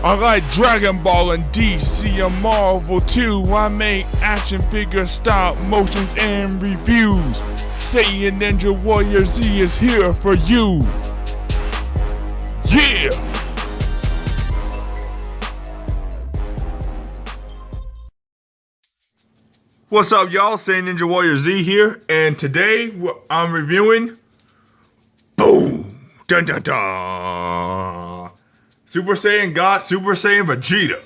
I like Dragon Ball and DC and Marvel too. I make action figures, stop motions, and reviews. Saiyan Ninja Warrior Z is here for you. Yeah! What's up, y'all? Saiyan Ninja Warrior Z here, and today I'm reviewing boom! Dun dun dun! Super Saiyan God, Super Saiyan Vegeta.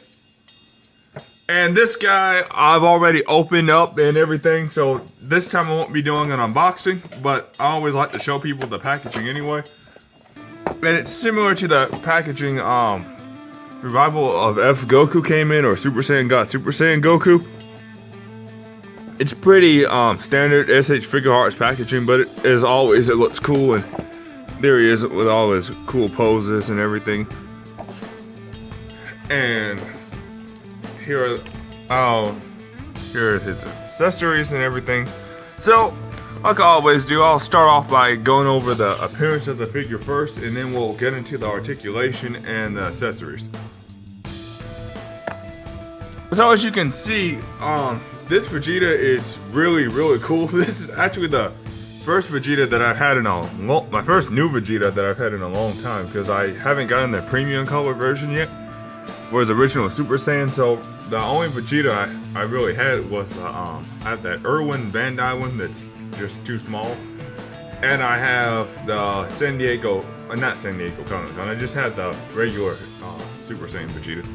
And this guy I've already opened up and everything, so this time I won't be doing an unboxing, but I always like to show people the packaging anyway. And it's similar to the packaging revival of F Goku came in, or Super Saiyan God, Super Saiyan Goku. It's pretty standard SH Figuarts packaging, but as always it looks cool, and there he is with all his cool poses and everything. And here are his accessories and everything. So, like I always do, I'll start off by going over the appearance of the figure first, and then we'll get into the articulation and the accessories. So as you can see, this Vegeta is really cool. This is actually the first Vegeta that I've had in my first new Vegeta that I've had in a long time, because I haven't gotten the premium color version yet, whereas original Super Saiyan. So the only Vegeta I really had was I have that Irwin Bandai one that's just too small, and I have the San Diego, not San Diego Comic Con. I just had the regular Super Saiyan Vegeta.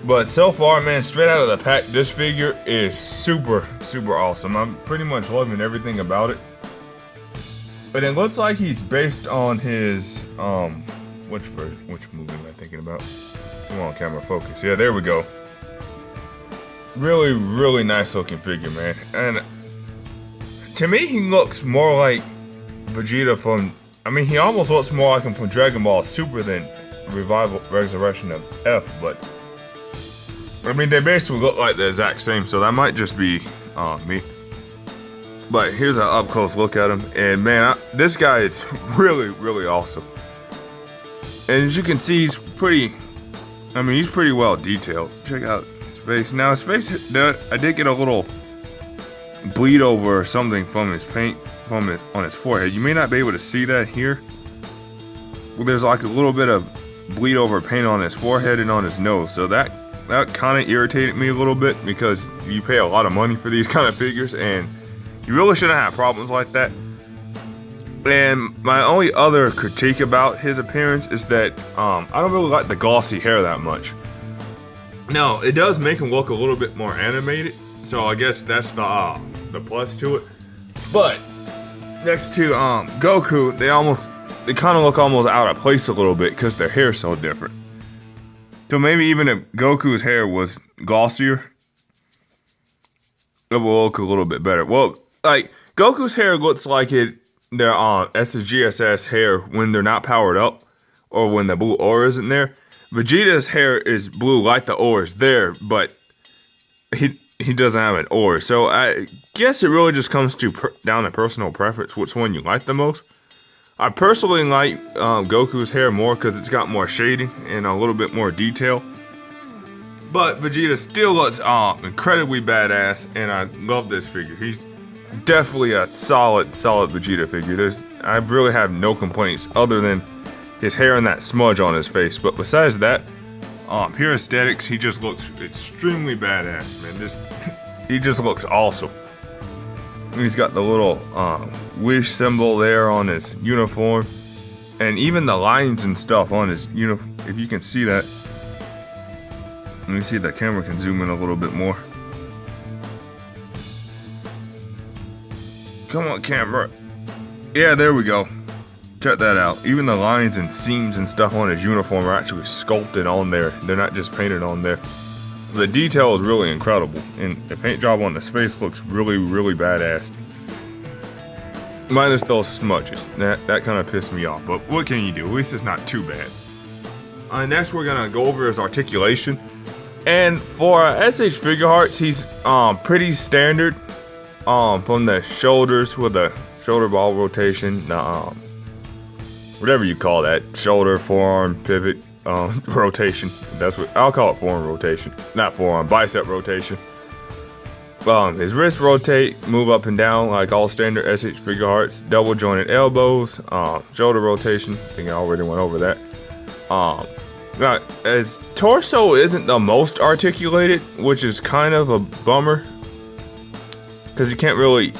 But so far, man, straight out of the pack, this figure is super awesome. I'm pretty much loving everything about it. But it looks like he's based on his which movie am I thinking about? Come on, camera, focus. Yeah, there we go. Really nice looking figure, man. And to me, he looks more like Vegeta from, I mean, he almost looks more like him from Dragon Ball Super than Resurrection of F, but I mean, they basically look like the exact same, so that might just be me. But here's an up-close look at him, and man, this guy is really awesome. And as you can see, he's pretty well detailed. Check out his face. Now his face, I did get a little bleed over or something from his paint on his forehead. You may not be able to see that here. Well, there's like a little bit of bleed over paint on his forehead and on his nose, so that kind of irritated me a little bit, because you pay a lot of money for these kind of figures and you really shouldn't have problems like that. And my only other critique about his appearance is that I don't really like the glossy hair that much. Now, it does make him look a little bit more animated, so I guess that's the plus to it. But next to Goku, they kind of look almost out of place a little bit because their hair's so different. So maybe even if Goku's hair was glossier, it will look a little bit better. Well, like, Goku's hair looks like their SSGSS hair when they're not powered up, or when the blue aura isn't there. Vegeta's hair is blue like the aura is there, but he doesn't have an aura. So I guess it really just comes down to personal preference, which one you like the most. I personally like Goku's hair more because it's got more shading and a little bit more detail. But Vegeta still looks incredibly badass, and I love this figure. He's definitely a solid Vegeta figure. I really have no complaints other than his hair and that smudge on his face. But besides that, pure aesthetics, he just looks extremely badass, man. He just looks awesome. He's got the little wish symbol there on his uniform, and even the lines and stuff on his uniform, if you can see that. Let me see if the camera can zoom in a little bit more. Come on, camera. Yeah, there we go. Check that out. Even the lines and seams and stuff on his uniform are actually sculpted on there. They're not just painted on there. The detail is really incredible, and the paint job on his face looks really badass. Minus those smudges. That kind of pissed me off, but what can you do? At least it's not too bad. Next, we're gonna go over his articulation. And for SH Figuarts, he's pretty standard. From the shoulders with the shoulder ball rotation, whatever you call that, shoulder, forearm, pivot, rotation. That's what I'll call it, forearm rotation, not forearm, bicep rotation. His wrists rotate, move up and down like all standard SH Figuarts. Double jointed elbows, shoulder rotation. I think I already went over that. Now, his torso isn't the most articulated, which is kind of a bummer, because he can't really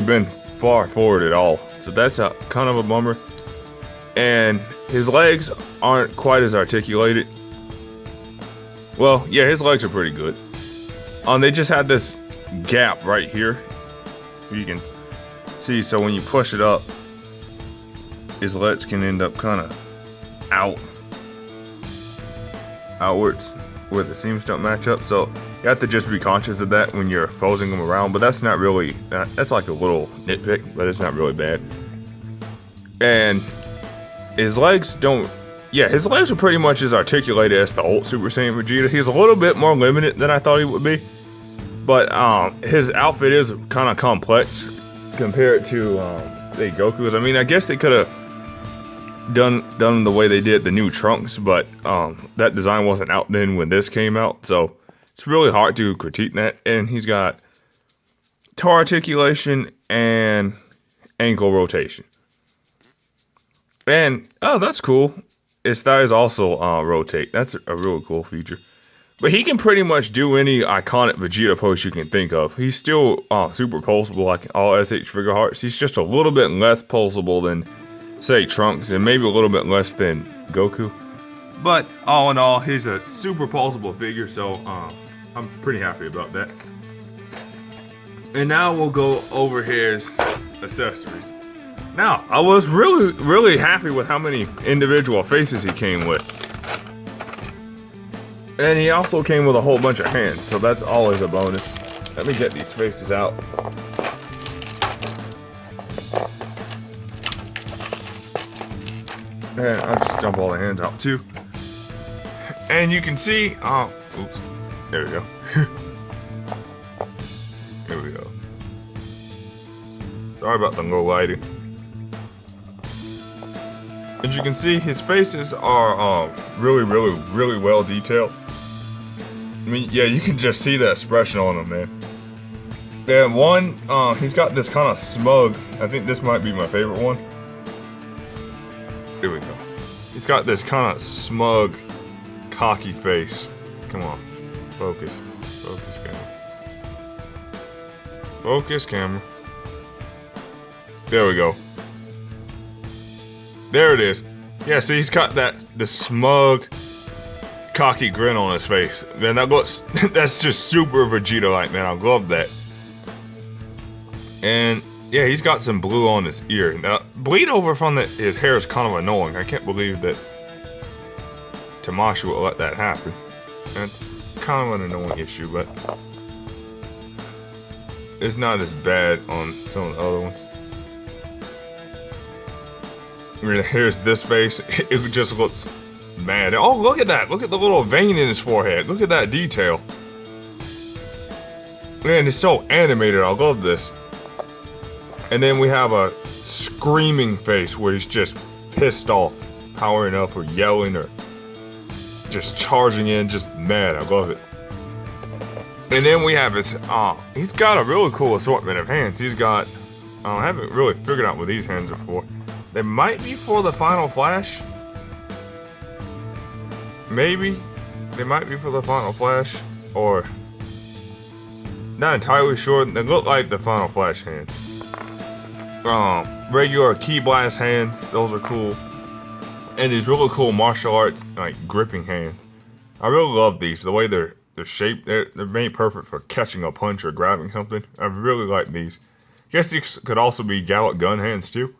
bend far forward at all. So that's a kind of a bummer. And his legs aren't quite as articulated. Well, yeah, his legs are pretty good. They just had this gap right here. You can see, so when you push it up, his legs can end up kind of outwards where the seams don't match up. So you have to just be conscious of that when you're posing them around. But that's not really, that's like a little nitpick, but it's not really bad. And his legs his legs are pretty much as articulated as the old Super Saiyan Vegeta. He's a little bit more limited than I thought he would be. But his outfit is kind of complex compared to say Goku's. I mean, I guess they could have done the way they did the new Trunks, but that design wasn't out then when this came out, so it's really hard to critique that. And he's got toe articulation and ankle rotation. And oh, that's cool. His thighs also rotate. That's a really cool feature. But he can pretty much do any iconic Vegeta pose you can think of. He's still super pulsable like all SH Figuarts. He's just a little bit less pulsable than, say, Trunks, and maybe a little bit less than Goku. But all in all, he's a super pulsable figure, so I'm pretty happy about that. And now we'll go over his accessories. Now, I was really happy with how many individual faces he came with. And he also came with a whole bunch of hands, so that's always a bonus. Let me get these faces out. And I'll just dump all the hands out too. And you can see, oops, there we go. Here we go. Sorry about the low lighting. As you can see, his faces are really well detailed. I mean, yeah, you can just see the expression on him, man. And one, he's got this kind of smug, I think this might be my favorite one. Here we go. He's got this kind of smug, cocky face. Come on, focus camera. Focus camera. There we go. There it is. Yeah, see, he's got the smug, cocky grin on his face. Man, that's just super Vegeta-like, man. I love that. And yeah, he's got some blue on his ear. Now, bleed over from his hair is kind of annoying. I can't believe that Tamashii would let that happen. That's kind of an annoying issue, but it's not as bad on some of the other ones. I mean, here's this face. It just looks mad. Oh, look at that. Look at the little vein in his forehead. Look at that detail. Man, it's so animated. I love this. And then we have a screaming face where he's just pissed off, powering up or yelling or just charging in, just mad. I love it. And then we have his, he's got a really cool assortment of hands. He's got, I haven't really figured out what these hands are for. They might be for the Final Flash. Maybe. They might be for the Final Flash. Or, not entirely sure. They look like the Final Flash hands. Regular Ki Blast hands. Those are cool. And these really cool martial arts, like, gripping hands. I really love these. The way they're shaped. They're made perfect for catching a punch or grabbing something. I really like these. I guess these could also be Gallic gun hands, too.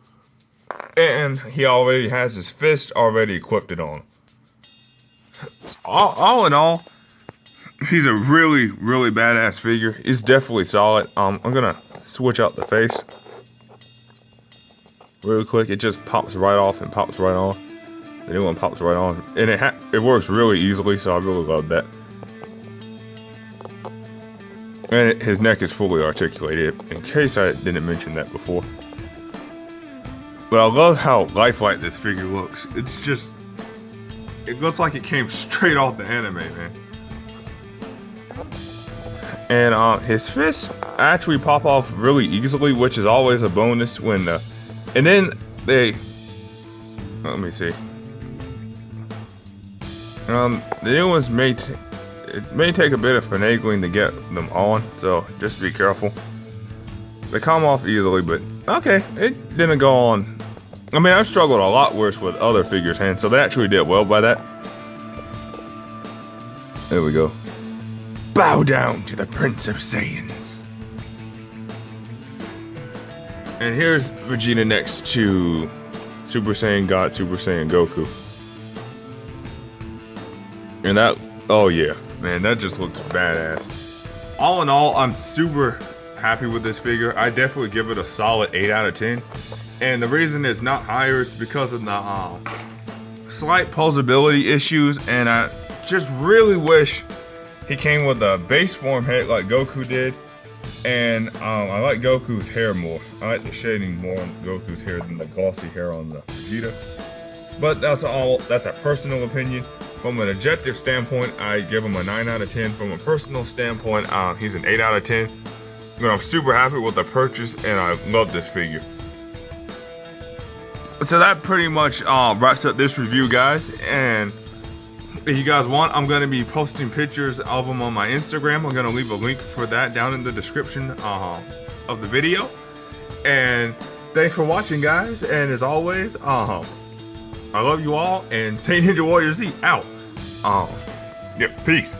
And he already has his fist already equipped on him. All in all, he's a really badass figure. He's definitely solid. I'm gonna switch out the face real quick. It just pops right off and pops right on. The new one pops right on, and it works really easily. So I really love that. And his neck is fully articulated. In case I didn't mention that before. But I love how lifelike this figure looks. It's just it looks like it came straight off the anime, man. And his fists actually pop off really easily, which is always a bonus when and then they, let me see. The new ones it may take a bit of finagling to get them on, so just be careful. They come off easily, but okay, it didn't go on. I mean, I've struggled a lot worse with other figures' hands, so they actually did well by that. There we go. Bow down to the Prince of Saiyans. And here's Vegeta next to Super Saiyan God, Super Saiyan Goku. And that, oh yeah, man, that just looks badass. All in all, I'm super happy with this figure. I definitely give it a solid 8 out of 10. And the reason it's not higher is because of the slight posability issues, and I just really wish he came with a base form head like Goku did. And I like Goku's hair more. I like the shading more on Goku's hair than the glossy hair on the Vegeta. But that's a personal opinion. From an objective standpoint, I give him a 9 out of 10. From a personal standpoint, he's an 8 out of 10. But I'm super happy with the purchase, and I love this figure. So that pretty much wraps up this review, guys. And if you guys want, I'm going to be posting pictures of them on my Instagram. I'm going to leave a link for that down in the description of the video. And thanks for watching, guys. And as always, I love you all. And Saiyan Ninja Warrior Z out. Yeah, peace.